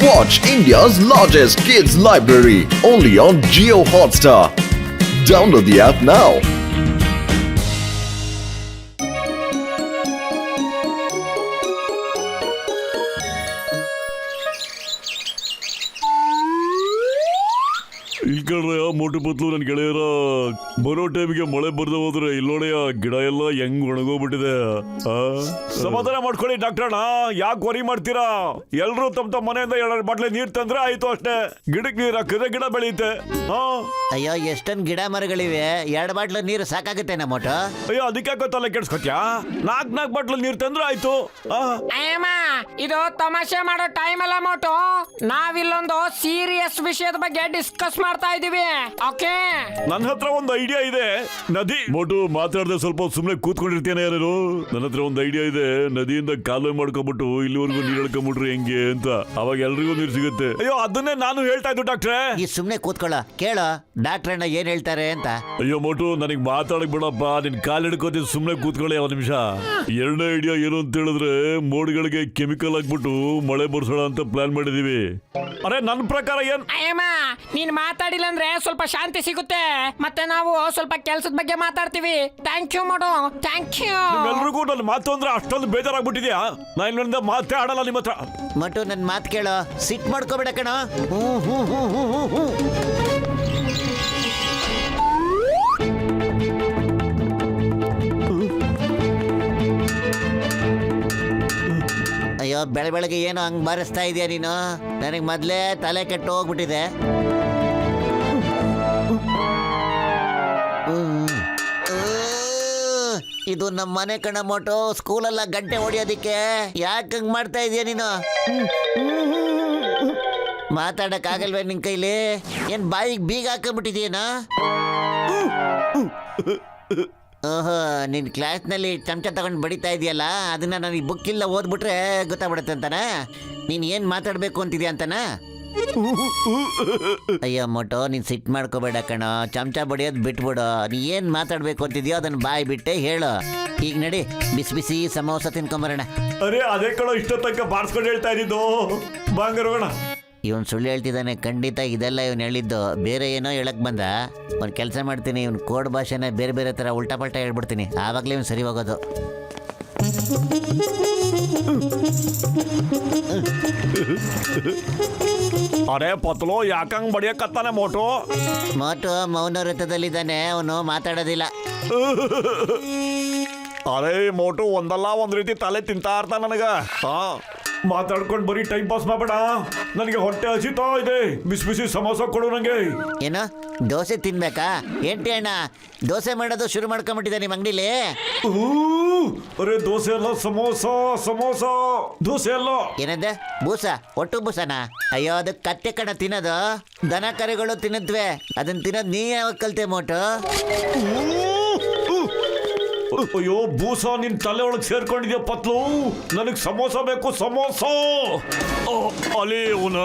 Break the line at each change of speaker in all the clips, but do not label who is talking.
Watch India's largest kids library only on Jio Hotstar. Download the app now.
ಇಲ್ಕಳ್ರೆ ಮೋಟು ಪತ್ಲು ನನ್ ಗೆಳೆಯರ ಬರೋ ಟೈಮಿಗೆ ಮಳೆ ಬರ್ದ ಹೋದ್ರೆ ಇಲ್ಲೋಡೆಯ ಗಿಡ ಎಲ್ಲ ಹೆಂಗ್ ಒಣಗೋಗ್ಬಿಟ್ಟಿದೆ. ಸಮಾಧಾನ ಮಾಡ್ಕೊಳ್ಳಿ ಡಾಕ್ಟರ್ಣ, ಯಾಕೆ ವರಿ ಮಾಡ್ತೀರಾ? ಎಲ್ರು ತಮ್ಮ ಮನೆಯಿಂದ 2 ಬಾಟ್ಲಿ ನೀರ್ ತಂದ್ರೆ ಆಯ್ತು ಅಷ್ಟೇ. ಗಿಡಕ್ಕೆ ನೀರ್ ಹಾಕಿದ್ರೆ ಗಿಡ ಬೆಳೆಯುತ್ತೆ.
ಅಯ್ಯೋ ಎಷ್ಟೊಂದು ಗಿಡ ಮರಗಳಿವೆ, 2 ಬಾಟ್ಲು ನೀರು ಸಾಕಾಗುತ್ತೆ ಮೋಟು.
ಅಯ್ಯೋ ಅದಕ್ಕೆ ತಲೆ ಕೆಡ್ಸ್ಕೊತ್ಯಾ? 4 ಬಾಟ್ಲು ನೀರ್ ತಂದ್ರೆ ಆಯ್ತು.
ಇದು ತಮಾಷೆ ಮಾಡೋ ಟೈಮ್ ಅಲ್ಲ ಮೋಟು, ನಾವಿಲ್ಲೊಂದು ಸೀರಿಯಸ್ ವಿಷಯದ ಬಗ್ಗೆ ಡಿಸ್ಕಸ್ ಮಾಡ್ತಾ ಇದೀವಿ. ಓಕೆ,
ನನ್ನ ಹತ್ರ ಒಂದು ಐಡಿಯಾ ಇದೆ. ನದಿ ಮೋಟು ಮಾತಾಡದೆ ಸ್ವಲ್ಪ ಸುಮ್ನೆ ಕೂತ್ಕೊಂಡಿರ್ತೇನೆ. ಯಾರು ನನ್ನ ಹತ್ರ ಒಂದು ಐಡಿಯಾ ಇದೆ. ನದಿಯಿಂದ ಕಾಲುವೆ ಮಾಡ್ಕೊಂಡ್ಬಿಟ್ಟು ಇಲ್ಲಿವರೆಗೂ ನೀರ್ ಎಳ್ಕೊಂಡ್ಬಿಟ್ರಿ ಹೆಂಗೆ ಅಂತ, ಅವಾಗ ಎಲ್ರಿಗೂ ನೀರು ಸಿಗುತ್ತೆ. ಅಯ್ಯೋ ಅದನ್ನೇ ನಾನು ಹೇಳ್ತಾ ಇದ್ದು ಡಾಕ್ಟ್ರೆ.
ಈ ಸುಮ್ನೆ ಕೂತ್ಕೊಳ್ಳ, ಕೇಳ ಡಾಕ್ಟರ್ ಅಣ್ಣ ಏನ್ ಹೇಳ್ತಾರೆ ಅಂತ.
ಅಯ್ಯೋ ಮೋಟು ನನಗ್ ಮಾತಾಡಕ್ ಬಿಡಪ್ಪ, ನಿನ್ ಕಾಲ್ ಹಿಡ್ಕೋತಿ ಸುಮ್ನೆ ಕೂತ್ಕೊಳ್ಳಿ 1 ನಿಮಿಷ. 2ನೇ ಐಡಿಯಾ ಏನು ಅಂತ ಹೇಳಿದ್ರೆ, ಮೋಡ್ಗಳಿಗೆ ಕೆಮಿಕಲ್ ಹಾಕ್ಬಿಟ್ಟು ಮಳೆ ಬರ್ಸೋಣ ಅಂತ ಪ್ಲಾನ್ ಮಾಡಿದೀವಿ. ಅರೆ ನನ್ನ ಪ್ರಕಾರ ಏನ್
ನೀನ್ ಮಾತಾಡಿಲ್ಲ ಅಂದ್ರೆ ಸ್ವಲ್ಪ ಶಾಂತಿ ಸಿಗುತ್ತೆ, ಮತ್ತೆ ನಾವು ಸ್ವಲ್ಪ ಕೆಲ್ಸದ ಬಗ್ಗೆ ಮಾತಾಡ್ತೀವಿ. Thank you Motu, thank you.
ಎಲ್ರಿಗೂ ನನ್ನ ಮಾತು ಅಂದ್ರೆ ಅಷ್ಟೊಂದು ಬೇಜಾರಾಗ್ಬಿಟ್ಟಿದ್ಯಾ? ನಾನು ಇನ್ನೊಂದ ಮಾತೇ ಆಡಲ್ಲ ನಿಮ್ಮ ಹತ್ರ.
ಮೋಟು ನನ್ ಮಾತು ಕೇಳೋ, ಸಿಟ್ ಮಾಡ್ಕೋಬೇಡ ಕಣ. ಅಯ್ಯೋ ಬೆಳಗ್ಗೆ ಏನೋ ಹಂಗ್ ಬಾರಿಸ್ತಾ ಇದೀಯ ನೀನು, ನನಗೆ ಮೊದ್ಲೇ ತಲೆ ಕೆಟ್ಟು ಹೋಗ್ಬಿಟ್ಟಿದೆ. ಇದು ನಮ್ಮ ಮನೆ ಕಣ ಮೋಟು, ಸ್ಕೂಲೆಲ್ಲ ಗಂಟೆ ಹೊಡಿಯೋದಿಕ್ಕೆ. ಯಾಕೆ ಹಂಗ್ ಮಾಡ್ತಾ ಇದೀಯ ನೀನು? ಮಾತಾಡಕ್ ಆಗಲ್ವೇ ನಿನ್ ಕೈಲಿ? ಏನ್ ಬಾಯಿಗೆ ಬೀಗ ಹಾಕೊಂಡ್ಬಿಟ್ಟಿದೀಯನ? ಓಹೋ, ನಿನ್ ಕ್ಲಾಸ್ನಲ್ಲಿ ಚಮಚ ತಗೊಂಡು ಬಡಿತಾ ಇದೆಯಲ್ಲ, ಅದನ್ನ ನನಗೆ ಬುಕ್ ಇಲ್ಲ ಓದ್ಬಿಟ್ರೆ ಗೊತ್ತಾಗ್ಬಿಡುತ್ತೆ ಅಂತಾನ? ನೀನ್ ಏನ್ ಮಾತಾಡ್ಬೇಕು ಅಂತಿದ್ಯಾ ಅಂತಾನ? ಅಯ್ಯೋ ಮೋಟೋ, ನೀನ್ ಸಿಟ್ ಮಾಡ್ಕೋಬೇಡ ಕಣ, ಚಮಚ ಬಡಿಯೋದು ಬಿಟ್ಬಿಡು. ನೀ ಏನ್ ಮಾತಾಡ್ಬೇಕು ಅಂತಿದ್ಯೋ ಅದನ್ನ ಬಾಯಿ ಬಿಟ್ಟೆ ಹೇಳು. ಈಗ ನಡಿ, ಬಿಸಿ ಬಿಸಿ ಸಮೋಸ ತಿನ್ಕೊಂಬರೋಣ.
ಅರೆ ಅದೇ ಕಣ ಇಷ್ಟ ತನಕ ಬಾರ್ಸ್ಕೊಂಡು ಹೇಳ್ತಾ ಇದ್ದಿದ್ದು. ಬಾಂಗರೋಣ.
ಇವನ್ ಸುಳ್ಳು ಹೇಳ್ತಿದ್ದಾನೆ, ಖಂಡಿತ ಇದೆಲ್ಲ ಇವನು ಹೇಳಿದ್ದು. ಬೇರೆ ಏನೋ ಹೇಳಕ್ ಬಂದ. ಒಂದು ಕೆಲಸ ಮಾಡ್ತೀನಿ, ಇವನ್ ಕೋಡ್ ಭಾಷೆನ ಬೇರೆ ಬೇರೆ ಥರ ಉಲ್ಟಾ ಪಲ್ಟಾ ಹೇಳ್ಬಿಡ್ತೀನಿ, ಆವಾಗಲೇ ಇವನು ಸರಿ ಹೋಗೋದು.
ಅರೆ ಪತ್ಲು ಯಾಕಂಗ್ ಬಡಿಯಕತ್ತಾನೆ ಮೋಟು?
ಮೋಟು ಮೌನ ವೃತ್ತದಲ್ಲಿದ್ದಾನೆ, ಅವನು ಮಾತಾಡೋದಿಲ್ಲ.
ಅರೆ ಮೋಟು ಒಂದಲ್ಲ ಒಂದ್ ರೀತಿ ತಲೆ ತಿಂತಾ ಇರ್ತಾನ ನನಗ. ಮಾತಾಡ್ಕೊಂಡು ಬರೀ ಟೈಮ್ ಪಾಸ್ ಮಾಡಬೇಡ, ನನಗೆ ಹೊಟ್ಟೆ ಹಸಿತಾ ಇದೆ. ಬಿಸಿ ಬಿಸಿ ಸಮೋಸ ಕೊಡು ನಂಗೆ.
ಏನು ದೋಸೆ ತಿನ್ಬೇಕಾ? ಎಂಟಿ ಅಣ್ಣ ದೋಸೆ ಮಾಡೋದು ಶುರು ಮಾಡ್ಕೊಂಡ್ಬಿಟ್ಟಿದೆ ನಿಮ್ಮ ಅಂಗಡಿಲಿ.
ಅರೆ ದೋಸೆ ಅಲ್ಲ, ಸಮೋಸ ಸಮೋಸ. ದೋಸೆ ಅಲ್ಲ.
ಏನದ ಬೂಸ? ಒಟ್ಟು ಬೂಸನ? ಅಯ್ಯೋ ಅದು ಕತ್ತೆ ಕಣ ತಿನ್ನೋದು, ದನ ಕರುಗಳು ತಿನ್ನದ್ವೆ. ಅದನ್ನ ತಿನ್ನೋದು ನೀ ಯಾವಾಗ ಕಲ್ತೆ ಮೋಟು?
ಅಯ್ಯೋ ಬೂಸ ನಿನ್ ತಲೆ ಒಳಗೆ ಸೇರ್ಕೊಂಡಿದ್ಯಾ ಪತ್ಲು. ನನಗ್ ಸಮೋಸ ಬೇಕು, ಸಮೋಸ. ಅಲ್ಲಿ ಅವನ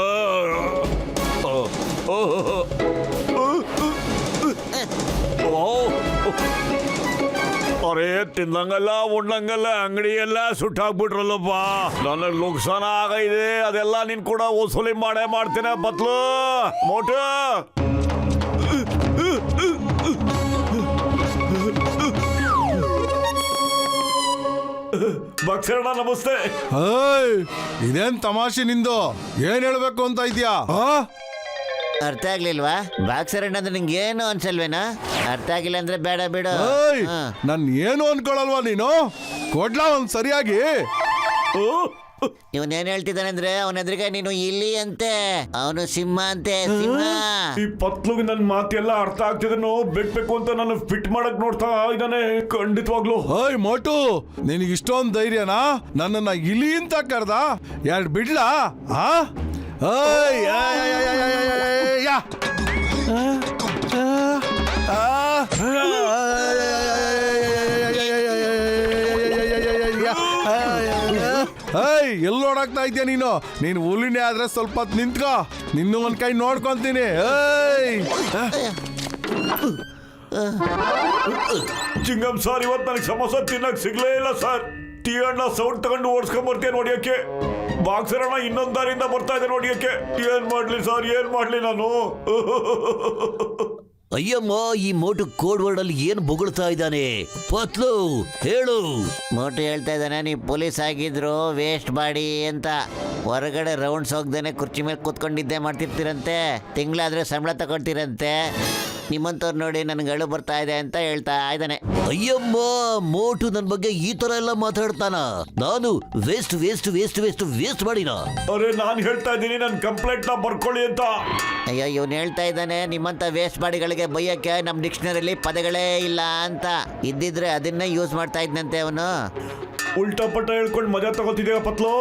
ಅರೆ ತಿನ್ನಂಗಲ್ಲ ಉಣ್ಣಂಗಲ್ಲ ಅಂಗಡಿ ಎಲ್ಲ ಸುಟ್ಟಾಕ್ಬಿಟ್ರಲ್ಲಪ್ಪ. ನನಗ್ ನುಕ್ಸಾನ ಆಗೈದೆ, ಅದೆಲ್ಲ ನೀನ್ ಕೂಡ ವಸೂಲಿ ಮಾಡೇ ಮಾಡ್ತೇನೆ ಪತ್ಲು. ಮೋಟು ಭಕ್ಸರಣ ನಮಸ್ತೆ.
ಇದೇನ್ ತಮಾಷೆ ನಿಂದು? ಏನ್ ಹೇಳ್ಬೇಕು ಅಂತ ಇದ್ಯಾ?
ಅರ್ಥ ಆಗ್ಲಿಲ್ವಾ? ಬಾಕ್ಸರಣ್ಣ ಅಂದ್ರೆ ನಿಂಗೆ ಏನು ಅನ್ಸಲ್ವೇನಾ? ಅರ್ಥ ಆಗಿಲ್ಲ ಅಂದ್ರೆ ಬೇಡ ಬಿಡು.
ನನ್ ಏನು ಅನ್ಕೊಳಲ್ವಾ ನೀನು? ಕೊಡ್ಲಾ ಒಂದ್ ಸರಿಯಾಗಿ.
ಇವನ್ ಹೇಳ್ತಿದ್ದಾನೆ ಅಂದ್ರೆ ಅವನ ಎದುರಿಗೆ ನೀನು ಇಲ್ಲಿ ಅಂತೆ, ಅವನು ಸಿಂಹ ಅಂತೆ, ಸಿಂಹ.
ಈ ಪತ್ಲುಗೆ ನನ್ನ ಮಾತೆಲ್ಲ ಅರ್ಥ ಆಗ್ತಿದನು, ಬೇಕು ಅಂತ ನಾನು ಫಿಟ್ ಮಾಡಕ್ ನೋಡ್ತಾ ಇದ್ದಾನೆ ಖಂಡಿತವಾಗ್ಲು.
ಓಯ್ ಮೋಟು, ನಿನಗೆ ಇಷ್ಟೊಂದು ಧೈರ್ಯನಾ ನನ್ನನ್ನ ಇಲಿ ಅಂತ ಕರ್ದ? 2 ಬಿಡ್ಲಾ? ಎಲ್ಲೋಡಾಗ್ತಾ ಇದ್ಯಾ ನೀನು? ನೀನು ಹುಲಿನೇ ಆದ್ರೆ ಸ್ವಲ್ಪ ಹೊತ್ತು ನಿಂತ್ಕೋ, ನಿನ್ನೂ ಒಂದ್ ಕೈ ನೋಡ್ಕೊಂತೀನಿ.
ಚಿಂಗಮ್ ಸರ್, ಇವತ್ತು ನನಗೆ ಸಮೋಸ ತಿನ್ನಕ್ ಸಿಗ್ಲೇ ಇಲ್ಲ ಸರ್. ಟೀ ಅಣ್ಣ ಸೌಂಡ್ ತಗೊಂಡು ಓಡಿಸ್ಕೊಂಡ್ ಬರ್ತೇನೆ ಹೊಡಿಯಕ್ಕೆ. ಬಾಕ್ಸರ್ ಅಣ್ಣ ಇನ್ನೊಂದ್ ದಾರಿಯಿಂದ ಬರ್ತಾ ಇದೆ ನೋಡಿಯಕ್ಕೆ. ಏನ್ ಮಾಡ್ಲಿ ಸರ್, ಏನ್ ಮಾಡ್ಲಿ ನಾನು?
ಅಯ್ಯಮ್ಮ, ಈ ಮೋಟು ಕೋಡ್ ವರ್ಡ್ ಅಲ್ಲಿ ಏನ್ ಬೊಗಳ್ತಾ ಇದ್ದಾನೆ? ಪತ್ಲು ಹೇಳು.
ಮೋಟು ಹೇಳ್ತಾ ಇದ್ದಾನೆ ನೀವು ಪೊಲೀಸ್ ಆಗಿದ್ರು ವೇಸ್ಟ್ ಬಾಡಿ ಅಂತ. ಹೊರಗಡೆ ರೌಂಡ್ಸ್ ಹೋಗ್ದೇನೆ ಕುರ್ಚಿ ಮೇಲೆ ಕೂತ್ಕೊಂಡಿದ್ದೆ ಮಾಡ್ತಿರ್ತೀರಂತೆ, ತಿಂಗಳಾದ್ರೆ ಸಂಬಳ ತಗೊಳ್ತೀರಂತೆ. ನಿಮ್ಮಂತವ್ರು ನೋಡಿ ನನ್ಗೆ ಅಳು ಬರ್ತಾ ಇದೆ ಅಂತ ಹೇಳ್ತಾ ಇದ್ದಾನೆ.
ಅಯ್ಯಮ್ಮ, ಮೋಟು ನನ್ ಬಗ್ಗೆ ಈ ತರ ಎಲ್ಲ ಮಾತಾಡ್ತಾನ? ನಾನು waste waste waste waste waste ಮಾಡಿನ?
ಅರೆ ನಾನ್ ಹೇಳ್ತಾ ಇದ್ದೀನಿ, ನನ್ ಕಂಪ್ಲೇಂಟ್ ನ ಬರ್ಕೊಳ್ಳಿ ಅಂತ.
ಅಯ್ಯೋ, ಇವನು ಹೇಳ್ತಾ ಇದ್ದಾನೆ ನಿಮ್ಮಂತ ವೇಸ್ಟ್ ಬಾಡಿಗಳಿಗೆ ಬೈಯಕ್ಕೆ ನಮ್ಮ ಡಿಕ್ಷನರಿಲಿ ಪದಗಳೇ ಇಲ್ಲ ಅಂತ. ಇದ್ದಿದ್ರೆ ಅದನ್ನೇ ಯೂಸ್ ಮಾಡ್ತಾ ಇದ್ನಂತೆ ಅವನು.
ಉಲ್ಟಾ ಪಟ್ಟ ಹೇಳ್ಕೊಂಡು ಮಜಾ ತಗೋತಿದ್ಯಾ ಪತ್ಲು?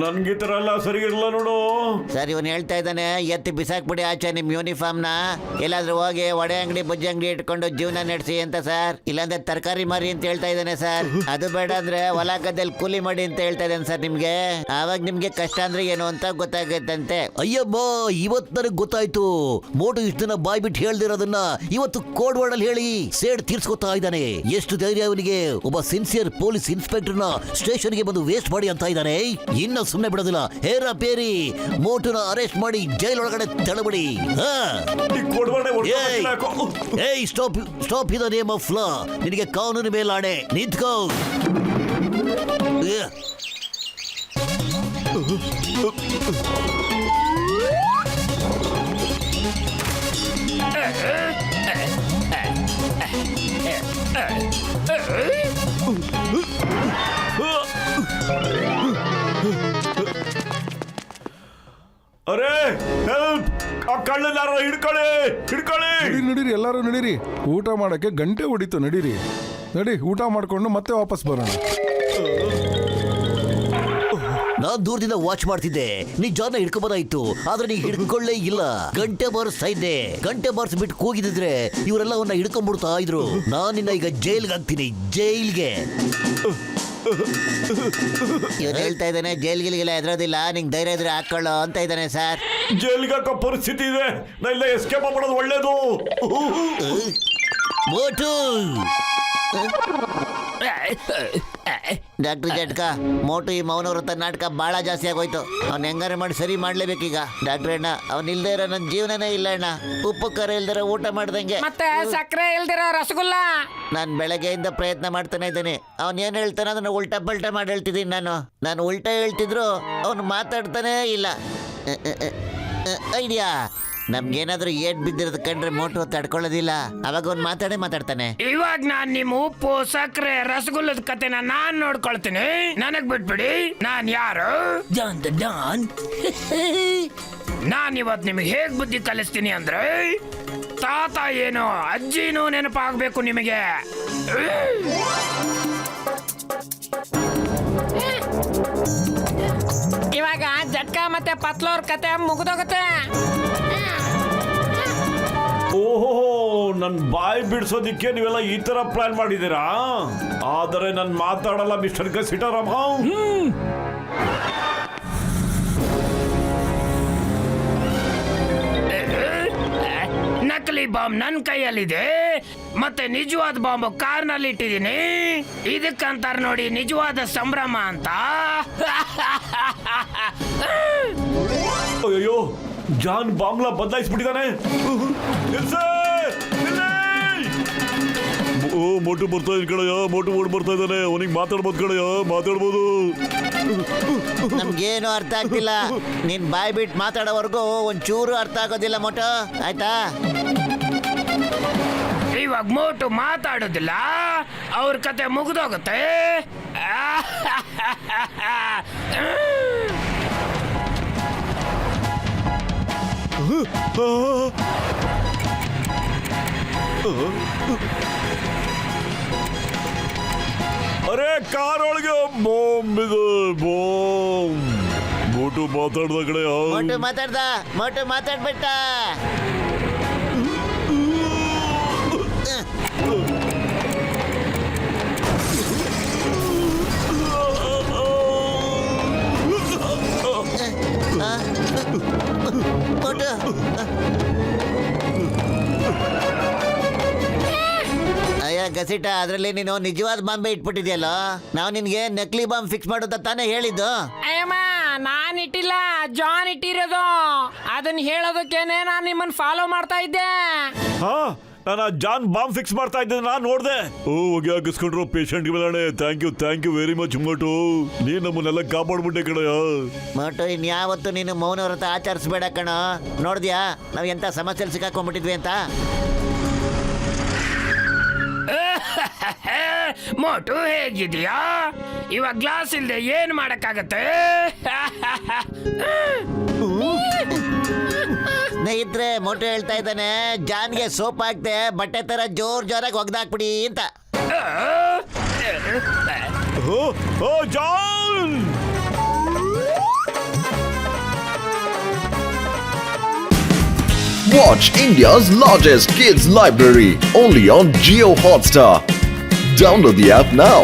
ನನ್ಗೆ ಈ ತರ ಎಲ್ಲ ಸರಿ ಇರಲ್ಲ ನೋಡು.
ಸರ್, ಇವನು ಹೇಳ್ತಾ ಇದ್ದಾನೆ ಎತ್ತಿ ಬಿಸಾಕ್ಬಿಡಿ ಆಚೆ ನಿಮ್ಮ ಯೂನಿಫಾರ್ಮ್ನ, ಎಲ್ಲಾದ್ರೂ ಹೋಗಿ ವಡೆ ಅಂಗಡಿ ಬಜ್ಜಿ ಅಂಗಡಿ ಇಟ್ಕೊಂಡು ಜೀವನ ನಡೆಸಿ ಅಂತ ಸರ್. ಇಲ್ಲಾಂದ್ರೆ ತರಕಾರಿ ಮಾರಿ ಅಂತ ಹೇಳ್ತಾ ಇದ್ದಾನೆ ಸರ್. ಅದು ಬೇಡ ಅಂದ್ರೆ ಹೊಲ ಗದ್ದೆಯಲ್ಲಿ ಕೂಲಿ ಮಾಡಿ ಅಂತ ಹೇಳ್ತಾ ಇದ್ದಾನೆ ಸರ್ ನಿಮ್ಗೆ. ಆವಾಗ ನಿಮ್ಗೆ ಕಷ್ಟ ಅಂದ್ರೆ ಏನು ಅಂತ ಗೊತ್ತಾಗತ್ತಂತೆ.
ಅಯ್ಯಮ್ಮ, ಇವತ್ ನನಗ್ ಗೊತ್ತಾಯ್ತು. ಮೋಟು ಇಷ್ಟ ದಿನ ಬಾಯ್ ಬಿಟ್ಟು ಹೇಳ್ದಿರೋದನ್ನ ಇವತ್ತು ಕೋಡ್ ವರ್ಡ್ ಅಲ್ಲಿ ಹೇಳಿ ಸೇಡ್ ತೀರ್ಸ್ಕೊತಾ ಇದ್ದಾನೆ. ಎಷ್ಟು ಧೈರ್ಯ ಅವನಿಗೆ! ಒಬ್ಬ ಸಿನ್ಸಿಯರ್ ಪೊಲೀಸ್ ಇನ್ಸ್ಪೆಕ್ಟರ್ ನ ಸ್ಟೇಷನ್ಗೆ ಬಂದು ವೇಸ್ಟ್ ಮಾಡಿ ಅಂತ ಇದ್ದಾನೆ. ಇನ್ನ ಸುಮ್ಮನೆ ಬಿಡೋದಿಲ್ಲ. ಹೇರ ಪೇರಿ ಮೋಟುನ ಅರೆಸ್ಟ್ ಮಾಡಿ ಜೈಲ್ ಒಳಗಡೆ ತಳ್ಳಬಿಡಿ.
ಈ ಕೊಡ್ಬೇಡ,
ಏಯ್, stop stop in the name of law. ನಿನಗೆ ಕಾನೂನು ಮೇಲಾಣೆ, ನಿಂತ್ಕೋ.
ಅರೆ ಹೆಲ್ಪ್! ಆ ಕಳ್ಳನಾರ ಹಿಡ್ಕೊಳ್ಳಿ, ಹಿಡ್ಕೊಳ್ಳಿ!
ನಡೀರಿ, ಎಲ್ಲರೂ ನಡೀರಿ. ಊಟ ಮಾಡಕ್ಕೆ ಗಂಟೆ ಹೊಡಿತು. ನಡೀರಿ, ನಡಿ, ಊಟ ಮಾಡ್ಕೊಂಡು ಮತ್ತೆ ವಾಪಸ್ ಬರೋಣ.
ನಾನ್ ದೂರದಿಂದ ವಾಚ್ ಮಾಡ್ತಿದ್ದೆ. ನೀ ಜಾನ ಹಿಡ್ಕೋಬೋದಾಯ್ತು, ಆದ್ರೆ ನೀ ಹಿಡ್ಕೊಳ್ಳೇ ಇಲ್ಲ. ಗಂಟೆ ಬಾರಿಸ್ತಾ ಇದ್ದೆ. ಗಂಟೆ ಬಾರಿಸ್ಬಿಟ್ಟು ಕೂಗಿದಿದ್ರೆ ಇವರೆಲ್ಲ ಅವನ್ನ ಹಿಡ್ಕೊಂಡ್ಬಿಡ್ತಾ ಇದ್ರು. ನಾನ್ ನಿನ್ನ ಈಗ ಜೈಲ್ಗೆ ಹಾಕ್ತೀನಿ, ಜೈಲ್ಗೆ.
ಇವನು ಹೇಳ್ತಾ ಇದ್ದಾನೆ ಜೈಲ್ಗಿಲ್ಗೆಲ್ಲ ಎದುರೋದಿಲ್ಲ, ನಿಂಗೆ ಧೈರ್ಯ ಇದ್ರೆ ಹಾಕೊಳ್ಳೋ ಅಂತ ಇದ್ದಾನೆ ಸರ್.
ಜೈಲ್ಗೆ ಹಾಕೋ ಪರಿಸ್ಥಿತಿ ಇದೆ, ನಾ ಇಲ್ಲ ಎಸ್ಕೇಪ್ ಮಾಡೋದು ಒಳ್ಳೇದು.
ಮೋಟು!
ಡಾಕ್ಟರ್ ಜಟ್ಕ, ಮೋಟು ಈ ಮೌನ ವ್ರತ ನಾಟಕ ಬಹಳ ಜಾಸ್ತಿ ಆಗೋಯ್ತು. ಅವ್ನು ಹೆಂಗಾರೆ ಮಾಡಿ ಸರಿ ಮಾಡ್ಲೇಬೇಕೀಗ. ಡಾಕ್ಟರ್ ಅಣ್ಣ, ಅವ್ನು ಇಲ್ದೇ ಇರೋ ನನ್ನ ಜೀವನನೇ ಇಲ್ಲ ಅಣ್ಣ. ಉಪ್ಪು ಖಾರ ಇಲ್ದಿರೋ ಊಟ ಮಾಡ್ದಂಗೆ,
ಮತ್ತೆ ಸಕ್ಕರೆ ಇಲ್ದಿರೋ ರಸಗುಲ್ಲ.
ನಾನು ಬೆಳಗ್ಗೆಯಿಂದ ಪ್ರಯತ್ನ ಮಾಡ್ತಾನೆ ಇದ್ದೀನಿ. ಅವ್ನು ಏನು ಹೇಳ್ತಾನೆ ಅದನ್ನ ಉಲ್ಟಾ ಪಲ್ಟಾ ಮಾಡಿ ಹೇಳ್ತಿದ್ದೀನಿ. ನಾನು ಉಲ್ಟಾ ಹೇಳ್ತಿದ್ರು ಅವನು ಮಾತಾಡ್ತಾನೇ ಇಲ್ಲ. ಐಡಿಯಾ, ನಮ್ಗೇನಾದ್ರೂ ಏಟ್ ಬಿದ್ದಿರೋದು ಕಂಡ್ರೆ ಮೋಟು ತಡ್ಕೊಳ್ಳೋದಿಲ್ಲ. ಅವಾಗ ಅವ್ನು ಮಾತಾಡ್ತಾನೆ.
ಇವಾಗ ನಾನ್ ನಿಮ್ಮ ಉಪ್ಪು ಸಕ್ಕರೆ ರಸಗುಲ್ಲದ ಕತೆನ ನಾನ್ ನೋಡ್ಕೊಳ್ತೀನಿ, ನನಗ್ ಬಿಟ್ಬಿಡಿ. ನಾನ್ ಯಾರು?
John the Don.
ನಾನ್ ಇವತ್ ನಿಮಗೆ ಹೇಗ್ ಬುದ್ಧಿ ಕಲಿಸ್ತೀನಿ ಅಂದ್ರೆ, ತಾತ ಏನು ಅಜ್ಜಿನೂ ನೆನಪಾಗ್ಬೇಕು ನಿಮಗೆ. ಇವಾಗ ಜಟ್ಕ ಮತ್ತೆ ಪತ್ಲೋರ್ ಕತೆ ಮುಗಿದೋಗುತ್ತೆ.
ಓಹೋ, ನನ್ ಬಾಯಿ ಬಿಡ್ಸೋದಿಕ್ಕೆ ನೀವೆಲ್ಲ ಈ ತರ ಪ್ಲಾನ್ ಮಾಡಿದ್ದೀರಾ? ಆದರೆ ನನ್ ಮಾತಾಡಲ್ಲ ಮಿಸ್ಟರ್ ಗಸಿಟಾರಾಮ.
ನಕಲಿ ಬಾಂಬ್ ನನ್ನ ಕೈಯಲ್ಲಿದೆ, ಮತ್ತೆ ನಿಜವಾದ ಬಾಂಬ್ ಕಾರ್ನಲ್ಲಿ ಇಟ್ಟಿದ್ದೀನಿ. ಇದಕ್ಕಂತಾರ ನೋಡಿ ನಿಜವಾದ ಸಂಭ್ರಮ ಅಂತ.
ಅಯ್ಯೋ, ಜಾನ್ ಬಾಂಬ್ಲಾ ಬದಲಾಯಿಸ್ಬಿಟ್ಟಿದ್ದಾನೆ. ಓ, ಮೋಟು ಬರ್ತಾ ಇದ್ ಕಡೆಯ, ಮೋಟು ಓಡ್ ಬರ್ತಾ ಇದ್ದಾನೆ. ಅವನಿಗೆ ಮಾತಾಡ್ಬೋದು ಕಡೆಯ, ಮಾತಾಡ್ಬೋದು.
ನಮ್ಗೇನು ಅರ್ಥ ಆಗ್ತಿಲ್ಲ. ನೀನ್ ಬಾಯ್ ಬಿಟ್ಟು ಮಾತಾಡೋವರೆಗೂ ಒಂಚೂರು ಅರ್ಥ ಆಗೋದಿಲ್ಲ ಮೋಟು, ಆಯ್ತಾ?
ಇವಾಗ ಮೋಟು ಮಾತಾಡೋದಿಲ್ಲ, ಅವ್ರ ಕತೆ ಮುಗಿದೋಗುತ್ತೆ.
ಅರೆ, ಕಾರ್ ಒಳಗೆ ಬಾಂಬ್ ಇದೆ, ಬಾಂಬ್. ಮೋಟು ಮಾತಾಡ್ದ ಕಡೆ.
ಮೋಟು ಮಾತಾಡ್ಬಿಟ್ಟ. ಮೋಟು, ಅಯ್ಯ ಗಸಿಟ, ಅದ್ರಲ್ಲಿ ನೀನು ನಿಜವಾದ ಬಾಂಬೆ ಇಟ್ಬಿಟ್ಟಿದ್ಯಲ್ಲ. ನಾವು ನಿನ್ಗೆ ನಕಲಿ ಬಾಂಬ್ ಫಿಕ್ಸ್ ಮಾಡೋದ ತಾನೇ ಹೇಳಿದ್ದು.
ಅಯ್ಯಮ್ಮ, ನಾನ್ ಇಟ್ಟಿಲ್ಲ, ಜಾನ್ ಇಟ್ಟಿರೋದು. ಅದನ್ನ ಹೇಳೋದಕ್ಕೇನೆ ನಾನ್ ನಿಮ್ಮನ್ನ ಫಾಲೋ ಮಾಡ್ತಾ ಇದ್ದೆ.
ಹಾ ನಾನು ಜಾನ್ ಬಾಂಬ್ ಫಿಕ್ಸ್ ಮಾಡ್ತಾ ಇದ್ದೆ, ನಾನು ನೋಡ್ದೆ. ಓ ಹೋಗಿ ಹಾಕಿಸ್ಕೊಂಡ್ರು ಪೇಷಂಟ್ ಮೇಲೆ. Thank you very much Motu. ನೀನ್ ನಮ್ಮನ್ನೆಲ್ಲ ಕಾಪಾಡ್ಬಿಟ್ಟೆ ಕಣಯ್ಯ.
ಮೋಟು ಇನ್ಯಾವತ್ತು ನೀನು ಮೌನ ವ್ರತ ಆಚರಿಸ್ಬೇಡ ಕಣ. ನೋಡ್ದ್ಯಾ ನಾವ್ ಎಂತ ಸಮಸ್ಯೆಲಿ ಸಿಕ್ಕಾಕೊಂಡ್ಬಿಟ್ಟಿದ್ವಿ ಅಂತ.
ಮೋಟು ಹೇಗಿದ್ಯಾ? ಇವಾಗ ಗ್ಲಾಸ್ ಇಲ್ದೆ ಏನ್ ಮಾಡಕ್ಕಾಗತ್ತೆ?
ಸ್ನೇಹಿತರೆ, ಮೋಟು ಹೇಳ್ತಾ ಇದ್ದಾನೆ ಜಾನ್ಗೆ ಸೋಪ್ ಹಾಕ್ತೆ ಬಟ್ಟೆ ತರ ಜೋರಾಗಿ ಒಗ್ದಾಕ್ಬಿಡಿ ಅಂತ.
ಓ John!
Watch India's largest kids library only on Geo Hotstar. Download the app now.